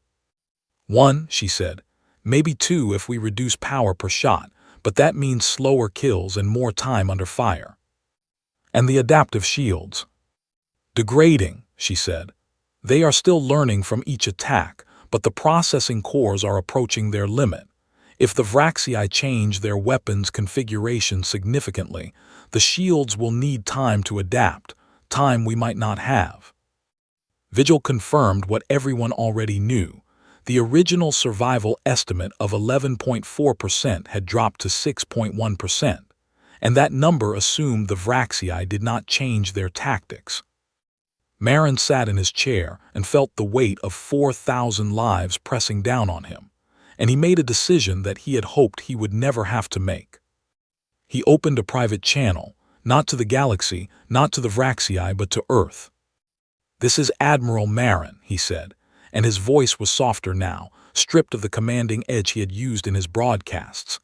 "1," she said. "Maybe 2 if we reduce power per shot, but that means slower kills and more time under fire." "And the adaptive shields?" "Degrading," she said. "They are still learning from each attack, but the processing cores are approaching their limit. If the Vraxii change their weapons configuration significantly, the shields will need time to adapt, time we might not have." Vigil confirmed what everyone already knew. The original survival estimate of 11.4% had dropped to 6.1%, and that number assumed the Vraxii did not change their tactics. Marin sat in his chair and felt the weight of 4,000 lives pressing down on him, and he made a decision that he had hoped he would never have to make. He opened a private channel, not to the galaxy, not to the Vraxii, but to Earth. "This is Admiral Marin," he said, and his voice was softer now, stripped of the commanding edge he had used in his broadcasts.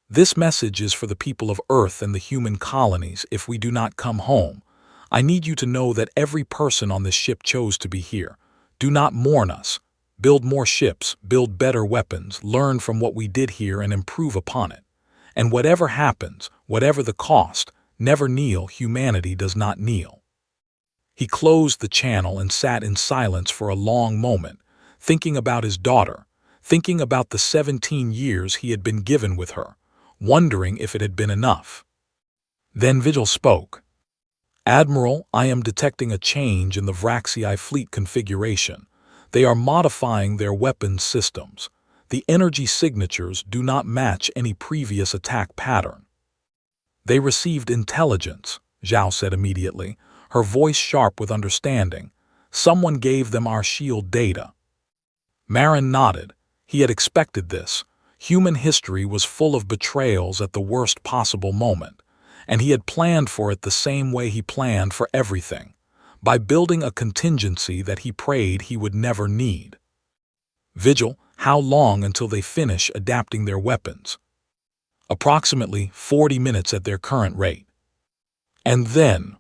"This message is for the people of Earth and the human colonies. If we do not come home, I need you to know that every person on this ship chose to be here. Do not mourn us. Build more ships, build better weapons, learn from what we did here and improve upon it. And whatever happens, whatever the cost, never kneel. Humanity does not kneel." He closed the channel and sat in silence for a long moment, thinking about his daughter, thinking about the 17 years he had been given with her, wondering if it had been enough. Then Vigil spoke. "Admiral, I am detecting a change in the Vraxii fleet configuration. They are modifying their weapons systems. The energy signatures do not match any previous attack pattern." "They received intelligence," Zhao said immediately, her voice sharp with understanding. "Someone gave them our shield data." Marin nodded. He had expected this. Human history was full of betrayals at the worst possible moment, and he had planned for it the same way he planned for everything, by building a contingency that he prayed he would never need. "Vigil, how long until they finish adapting their weapons?" "Approximately 40 minutes at their current rate. And then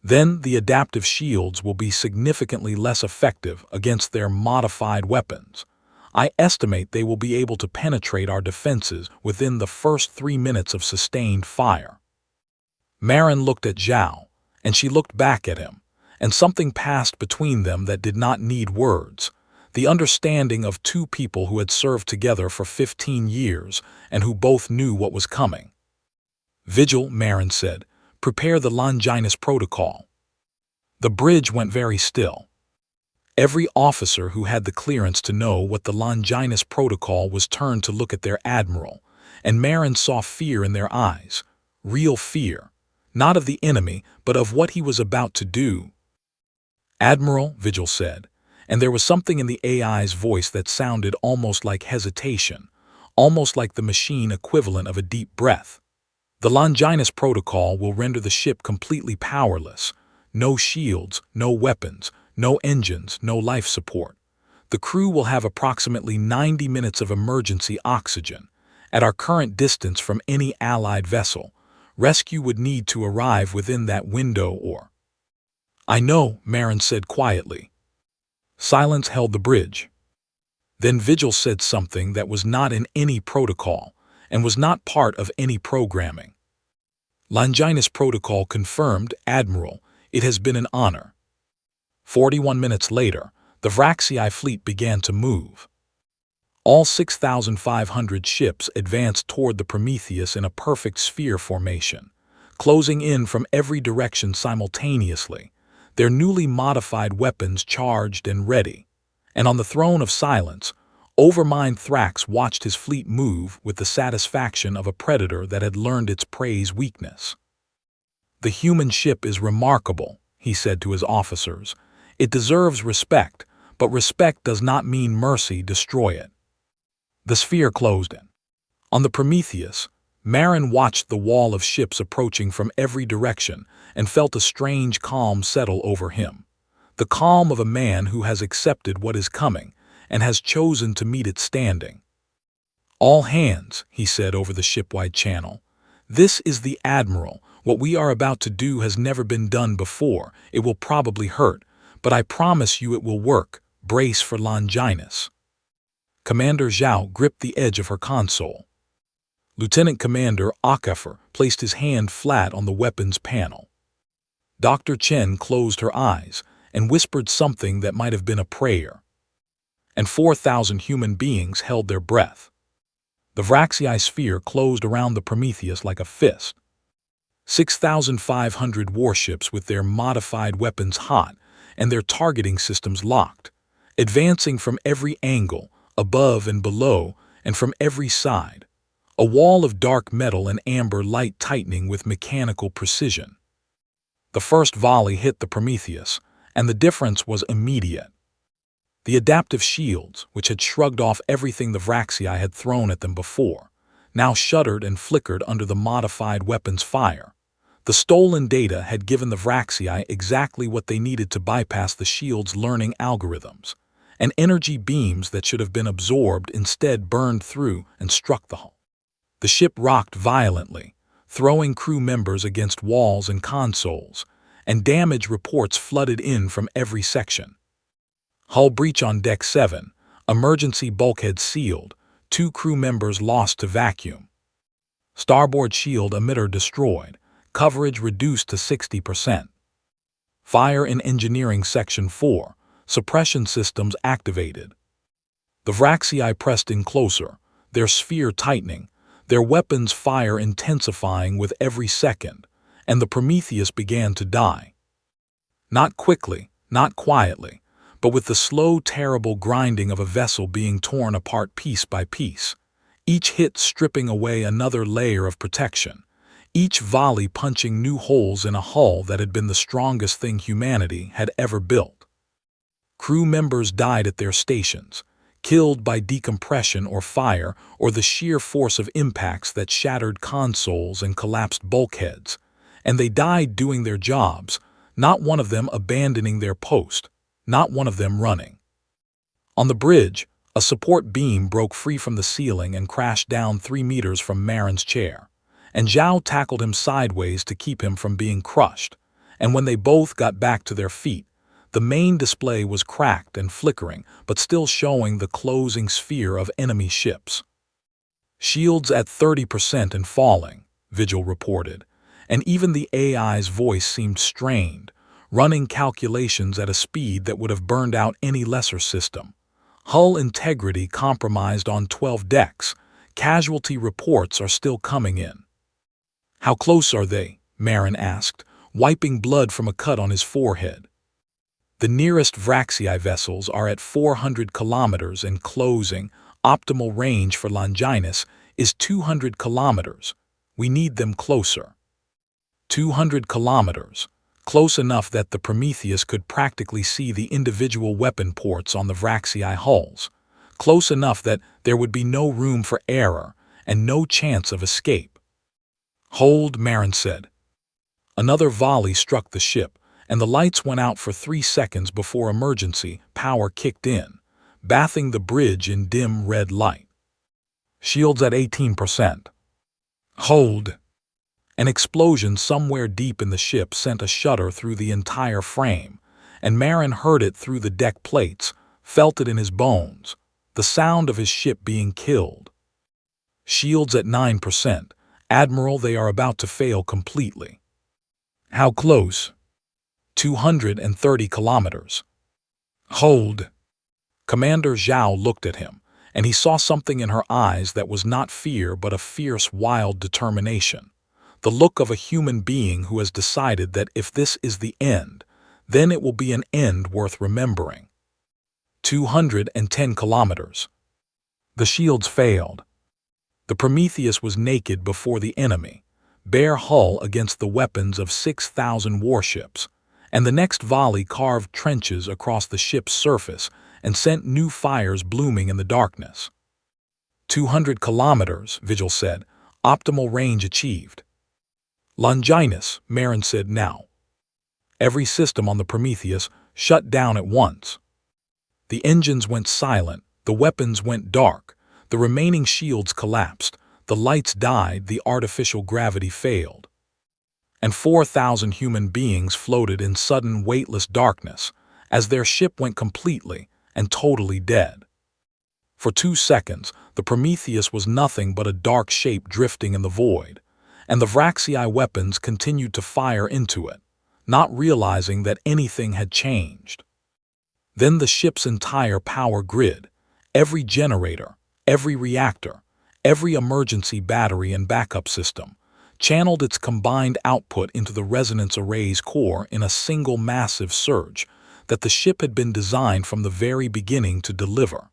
the adaptive shields will be significantly less effective against their modified weapons. I estimate they will be able to penetrate our defenses within the first 3 minutes of sustained fire." Marin looked at Zhao, and she looked back at him, and something passed between them that did not need words, the understanding of 2 people who had served together for 15 years and who both knew what was coming. "Vigil," Marin said, "prepare the Longinus Protocol." The bridge went very still. Every officer who had the clearance to know what the Longinus Protocol was turned to look at their admiral, and Marin saw fear in their eyes, real fear, not of the enemy, but of what he was about to do. "Admiral," Vigil said, and there was something in the AI's voice that sounded almost like hesitation, almost like the machine equivalent of a deep breath. "The Longinus Protocol will render the ship completely powerless. No shields, no weapons, no engines, no life support. The crew will have approximately 90 minutes of emergency oxygen. At our current distance from any Allied vessel, rescue would need to arrive within that window or—" "I know," Marin said quietly. Silence held the bridge. Then Vigil said something that was not in any protocol and was not part of any programming. "Longinus Protocol confirmed, Admiral. It has been an honor." 41 minutes later, the Vraxii fleet began to move. All 6,500 ships advanced toward the Prometheus in a perfect sphere formation, closing in from every direction simultaneously, their newly modified weapons charged and ready. And on the throne of silence, overmind Thrax watched his fleet move with the satisfaction of a predator that had learned its prey's weakness. "The human ship is remarkable," he said to his officers. "It deserves respect, but respect does not mean mercy. Destroy it." The sphere closed in. On the Prometheus, Marin watched the wall of ships approaching from every direction and felt a strange calm settle over him. The calm of a man who has accepted what is coming and has chosen to meet it standing. "All hands," he said over the shipwide channel. "This is the Admiral. What we are about to do has never been done before. It will probably hurt, but I promise you it will work. Brace for Longinus." Commander Zhao gripped the edge of her console. Lieutenant Commander Akafer placed his hand flat on the weapons panel. Dr. Chen closed her eyes and whispered something that might have been a prayer. And 4,000 human beings held their breath. The Vraxii sphere closed around the Prometheus like a fist. 6,500 warships with their modified weapons hot and their targeting systems locked, advancing from every angle, above and below, and from every side. A wall of dark metal and amber light tightening with mechanical precision. The first volley hit the Prometheus, and the difference was immediate. The adaptive shields, which had shrugged off everything the Vraxii had thrown at them before, now shuddered and flickered under the modified weapons fire. The stolen data had given the Vraxii exactly what they needed to bypass the shield's learning algorithms, and energy beams that should have been absorbed instead burned through and struck the hull. The ship rocked violently, throwing crew members against walls and consoles, and damage reports flooded in from every section. Hull breach on Deck 7, emergency bulkhead sealed, 2 crew members lost to vacuum. Starboard shield emitter destroyed, coverage reduced to 60%. Fire in Engineering Section 4, suppression systems activated. The Vraxii pressed in closer, their sphere tightening, their weapons fire intensifying with every second, and the Prometheus began to die. Not quickly, not quietly, but with the slow, terrible grinding of a vessel being torn apart piece by piece, each hit stripping away another layer of protection, each volley punching new holes in a hull that had been the strongest thing humanity had ever built. Crew members died at their stations, killed by decompression or fire or the sheer force of impacts that shattered consoles and collapsed bulkheads, and they died doing their jobs, not one of them abandoning their post, not one of them running. On the bridge, a support beam broke free from the ceiling and crashed down 3 meters from Marin's chair, and Zhao tackled him sideways to keep him from being crushed, and when they both got back to their feet, the main display was cracked and flickering, but still showing the closing sphere of enemy ships. "Shields at 30% and falling," Vigil reported, and even the AI's voice seemed strained, running calculations at a speed that would have burned out any lesser system. "Hull integrity compromised on 12 decks. Casualty reports are still coming in." "How close are they?" Marin asked, wiping blood from a cut on his forehead. "The nearest Vraxii vessels are at 400 kilometers and closing. Optimal range for Longinus is 200 kilometers. We need them closer." 200 kilometers, close enough that the Prometheus could practically see the individual weapon ports on the Vraxii hulls, close enough that there would be no room for error and no chance of escape. "Hold," Marin said. Another volley struck the ship, and the lights went out for 3 seconds before emergency power kicked in, bathing the bridge in dim red light. "Shields at 18%. Hold." An explosion somewhere deep in the ship sent a shudder through the entire frame, and Marin heard it through the deck plates, felt it in his bones, the sound of his ship being killed. "Shields at 9%. Admiral, they are about to fail completely." "How close?" 230 kilometers. Hold! Commander Zhao looked at him, and he saw something in her eyes that was not fear but a fierce, wild determination. The look of a human being who has decided that if this is the end, then it will be an end worth remembering. 210 kilometers. The shields failed. The Prometheus was naked before the enemy, bare hull against the weapons of 6,000 warships, and the next volley carved trenches across the ship's surface and sent new fires blooming in the darkness. 200 kilometers, Vigil said, optimal range achieved. Longinus, Marin said now. Every system on the Prometheus shut down at once. The engines went silent, the weapons went dark, the remaining shields collapsed, the lights died, the artificial gravity failed. And 4,000 human beings floated in sudden weightless darkness as their ship went completely and totally dead. For 2 seconds, the Prometheus was nothing but a dark shape drifting in the void, and the Vraxii weapons continued to fire into it, not realizing that anything had changed. Then the ship's entire power grid, every generator, every reactor, every emergency battery and backup system, channeled its combined output into the resonance array's core in a single massive surge that the ship had been designed from the very beginning to deliver.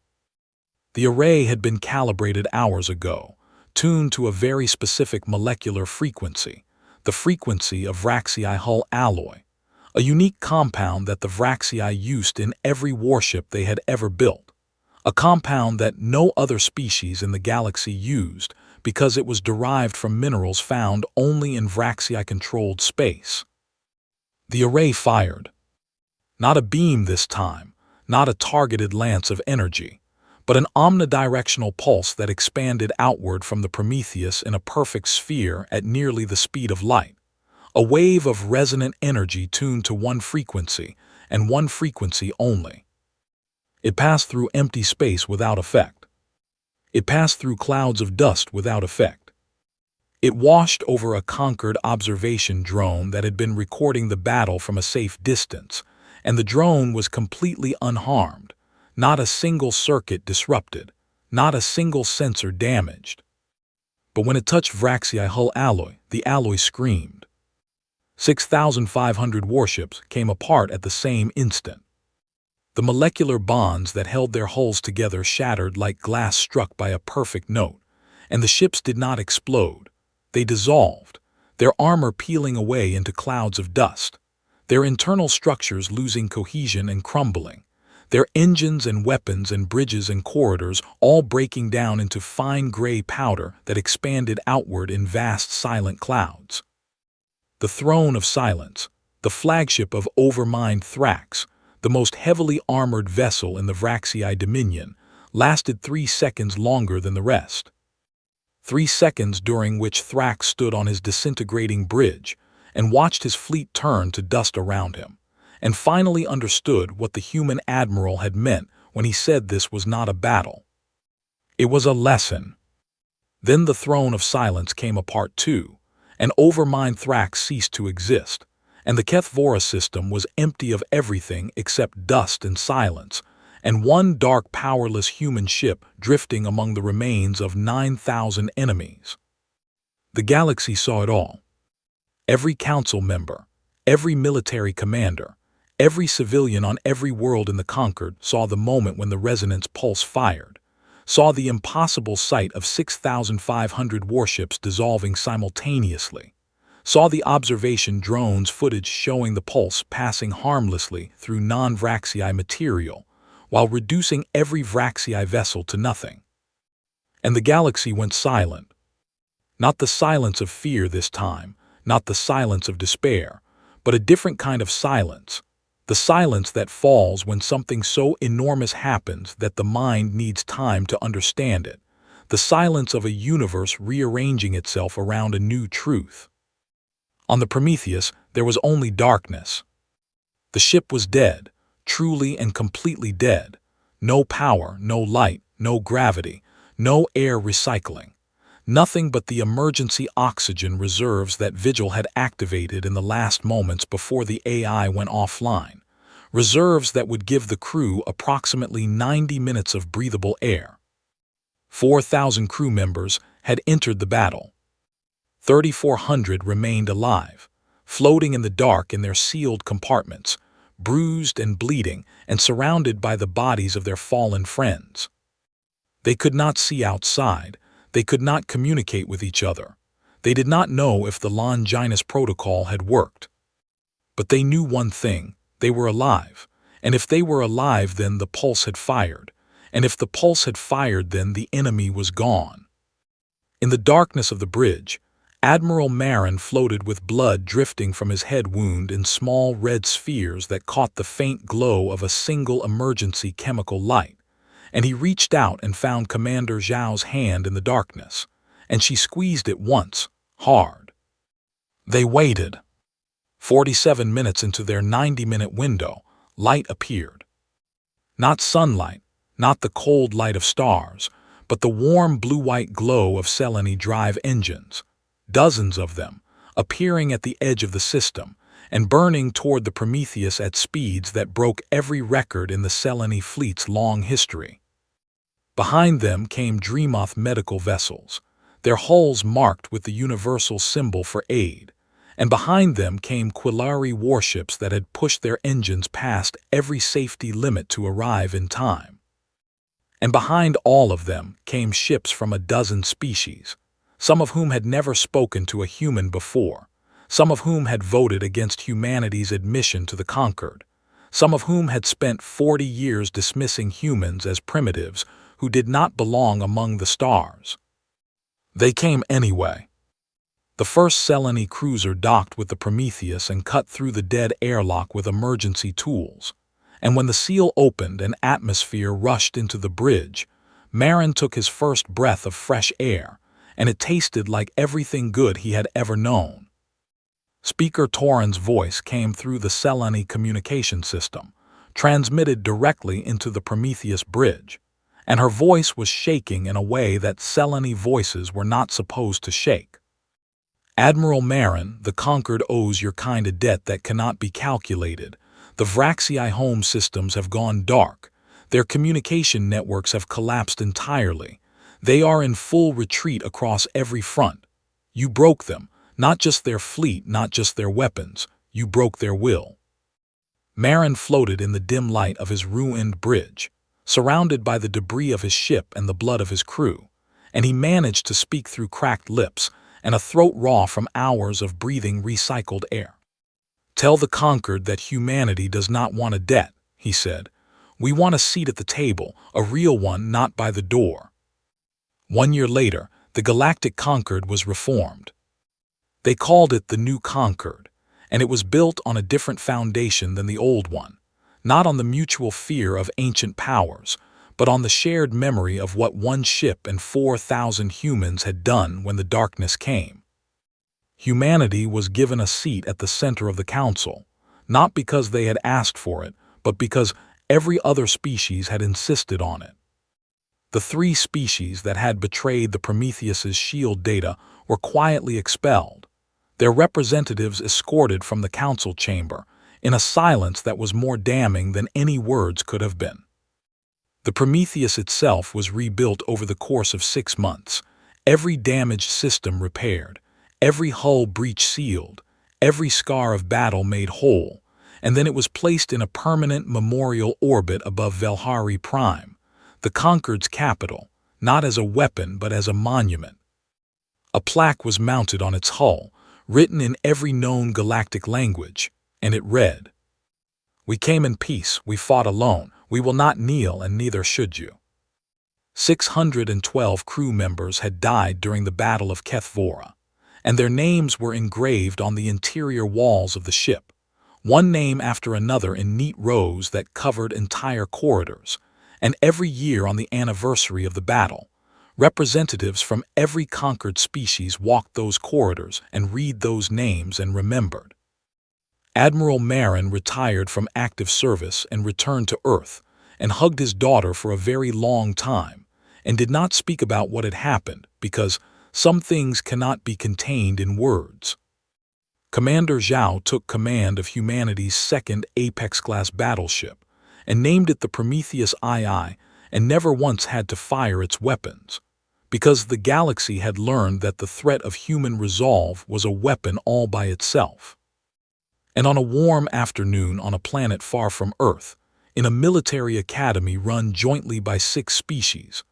The array had been calibrated hours ago, tuned to a very specific molecular frequency, the frequency of Vraxii hull alloy, a unique compound that the Vraxii used in every warship they had ever built, a compound that no other species in the galaxy used because it was derived from minerals found only in Vraxii-controlled space. The array fired. Not a beam this time, not a targeted lance of energy, but an omnidirectional pulse that expanded outward from the Prometheus in a perfect sphere at nearly the speed of light, a wave of resonant energy tuned to one frequency, and one frequency only. It passed through empty space without effect. It passed through clouds of dust without effect. It washed over a conquered observation drone that had been recording the battle from a safe distance, and the drone was completely unharmed, not a single circuit disrupted, not a single sensor damaged. But when it touched Vraxii hull alloy, the alloy screamed. 6,500 warships came apart at the same instant. The molecular bonds that held their hulls together shattered like glass struck by a perfect note, and the ships did not explode. They dissolved, their armor peeling away into clouds of dust, their internal structures losing cohesion and crumbling, their engines and weapons and bridges and corridors all breaking down into fine gray powder that expanded outward in vast silent clouds. The Throne of Silence, the flagship of overmined Thrax, the most heavily armored vessel in the Vraxii Dominion, lasted 3 seconds longer than the rest. 3 seconds during which Thrax stood on his disintegrating bridge and watched his fleet turn to dust around him, and finally understood what the human admiral had meant when he said this was not a battle. It was a lesson. Then the Throne of Silence came apart too, and overmined Thrax ceased to exist, and the Kethvora system was empty of everything except dust and silence, and one dark, powerless human ship drifting among the remains of 9,000 enemies. The galaxy saw it all. Every council member, every military commander, every civilian on every world in the Conquered saw the moment when the resonance pulse fired, saw the impossible sight of 6,500 warships dissolving simultaneously, saw the observation drone's footage showing the pulse passing harmlessly through non-Vraxii material, while reducing every Vraxii vessel to nothing. And the galaxy went silent. Not the silence of fear this time, not the silence of despair, but a different kind of silence, the silence that falls when something so enormous happens that the mind needs time to understand it, the silence of a universe rearranging itself around a new truth. On the Prometheus, there was only darkness. The ship was dead, truly and completely dead. No power, no light, no gravity, no air recycling. Nothing but the emergency oxygen reserves that Vigil had activated in the last moments before the AI went offline. Reserves that would give the crew approximately 90 minutes of breathable air. 4,000 crew members had entered the battle. 3,400 remained alive, floating in the dark in their sealed compartments, bruised and bleeding and surrounded by the bodies of their fallen friends. They could not see outside. They could not communicate with each other. They did not know if the Longinus Protocol had worked. But they knew one thing: they were alive. And if they were alive, then the pulse had fired. And if the pulse had fired, then the enemy was gone. In the darkness of the bridge, Admiral Marin floated with blood drifting from his head wound in small red spheres that caught the faint glow of a single emergency chemical light. And he reached out and found Commander Zhao's hand in the darkness, and she squeezed it once, hard. They waited. 47 minutes into their 90-minute window, light appeared. Not sunlight, not the cold light of stars, but the warm blue-white glow of Selene drive engines, dozens of them, appearing at the edge of the system and burning toward the Prometheus at speeds that broke every record in the Selene fleet's long history. Behind them came Dreamoth medical vessels, their hulls marked with the universal symbol for aid, and behind them came Quillari warships that had pushed their engines past every safety limit to arrive in time. And behind all of them came ships from a dozen species, some of whom had never spoken to a human before, some of whom had voted against humanity's admission to the conquered, some of whom had spent 40 years dismissing humans as primitives who did not belong among the stars. They came anyway. The first Selene cruiser docked with the Prometheus and cut through the dead airlock with emergency tools. And when the seal opened and atmosphere rushed into the bridge, Marin took his first breath of fresh air, and it tasted like everything good he had ever known. Speaker Torin's voice came through the Selene communication system, transmitted directly into the Prometheus bridge, and her voice was shaking in a way that Selene voices were not supposed to shake. Admiral Marin, the conquered owes your kind a debt that cannot be calculated. The Vraxii home systems have gone dark. Their communication networks have collapsed entirely. They are in full retreat across every front. You broke them, not just their fleet, not just their weapons. You broke their will. Marin floated in the dim light of his ruined bridge, surrounded by the debris of his ship and the blood of his crew, and he managed to speak through cracked lips and a throat raw from hours of breathing recycled air. "Tell the conquered that humanity does not want a debt," he said. "We want a seat at the table, a real one, not by the door." 1 year later, the Galactic Conquered was reformed. They called it the New Conquered, and it was built on a different foundation than the old one, not on the mutual fear of ancient powers, but on the shared memory of what one ship and 4,000 humans had done when the darkness came. Humanity was given a seat at the center of the council, not because they had asked for it, but because every other species had insisted on it. The 3 species that had betrayed the Prometheus's shield data were quietly expelled, their representatives escorted from the council chamber, in a silence that was more damning than any words could have been. The Prometheus itself was rebuilt over the course of 6 months, every damaged system repaired, every hull breach sealed, every scar of battle made whole, and then it was placed in a permanent memorial orbit above Velhari Prime, the Conquered's capital, not as a weapon but as a monument. A plaque was mounted on its hull, written in every known galactic language, and it read, "We came in peace, we fought alone, we will not kneel and neither should you." 612 crew members had died during the Battle of Kethvora, and their names were engraved on the interior walls of the ship, one name after another in neat rows that covered entire corridors, and every year on the anniversary of the battle, representatives from every conquered species walked those corridors and read those names and remembered. Admiral Marin retired from active service and returned to Earth, and hugged his daughter for a very long time, and did not speak about what had happened because Some things cannot be contained in words. Commander Zhao took command of humanity's second Apex-class battleship and named it the Prometheus II and never once had to fire its weapons, because the galaxy had learned that the threat of human resolve was a weapon all by itself. And on a warm afternoon on a planet far from Earth, in a military academy run jointly by 6 species,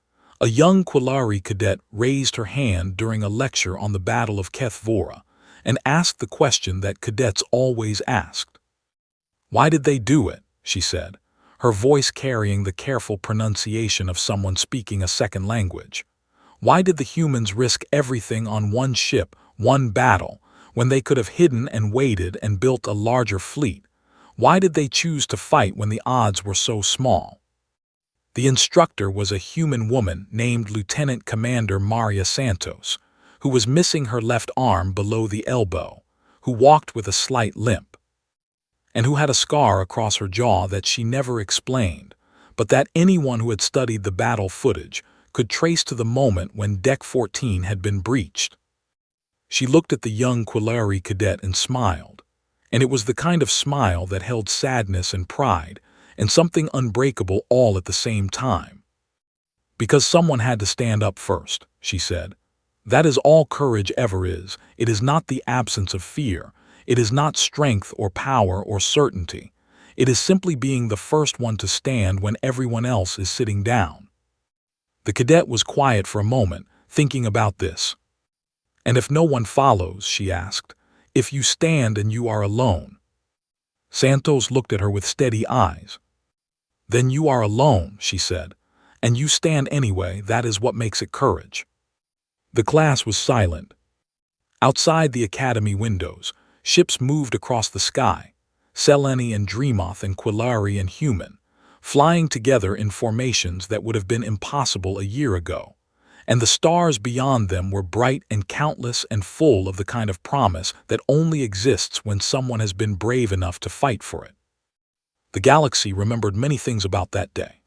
a young Quillari cadet raised her hand during a lecture on the Battle of Kethvora and asked the question that cadets always asked. "Why did they do it?" she said, her voice carrying the careful pronunciation of someone speaking a second language. "Why did the humans risk everything on one ship, one battle, when they could have hidden and waited and built a larger fleet? Why did they choose to fight when the odds were so small?" The instructor was a human woman named Lieutenant Commander Maria Santos, who was missing her left arm below the elbow, who walked with a slight limp, and who had a scar across her jaw that she never explained, but that anyone who had studied the battle footage could trace to the moment when Deck 14 had been breached. She looked at the young Quillari cadet and smiled, and it was the kind of smile that held sadness and pride and something unbreakable all at the same time. "Because someone had to stand up first," she said. "That is all courage ever is. It is not the absence of fear. It is not strength or power or certainty. It is simply being the first one to stand when everyone else is sitting down." The cadet was quiet for a moment, thinking about this. "And if no one follows," she asked, "if you stand and you are alone?" Santos looked at her with steady eyes. "Then you are alone," she said, "and you stand anyway. That is what makes it courage." The class was silent. Outside the academy windows, ships moved across the sky, Selene and Dreamoth and Quillari and Human, flying together in formations that would have been impossible a year ago, and the stars beyond them were bright and countless and full of the kind of promise that only exists when someone has been brave enough to fight for it. The galaxy remembered many things about that day.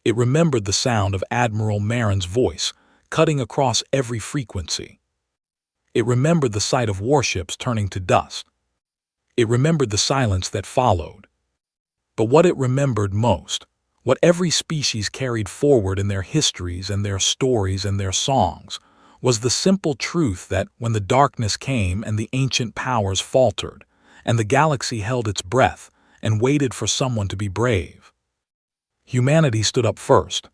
It remembered the sound of Admiral Marin's voice, cutting across every frequency. It remembered the sight of warships turning to dust. It remembered the silence that followed. But what it remembered most, what every species carried forward in their histories and their stories and their songs, was the simple truth that when the darkness came and the ancient powers faltered, and the galaxy held its breath and waited for someone to be brave, humanity stood up first.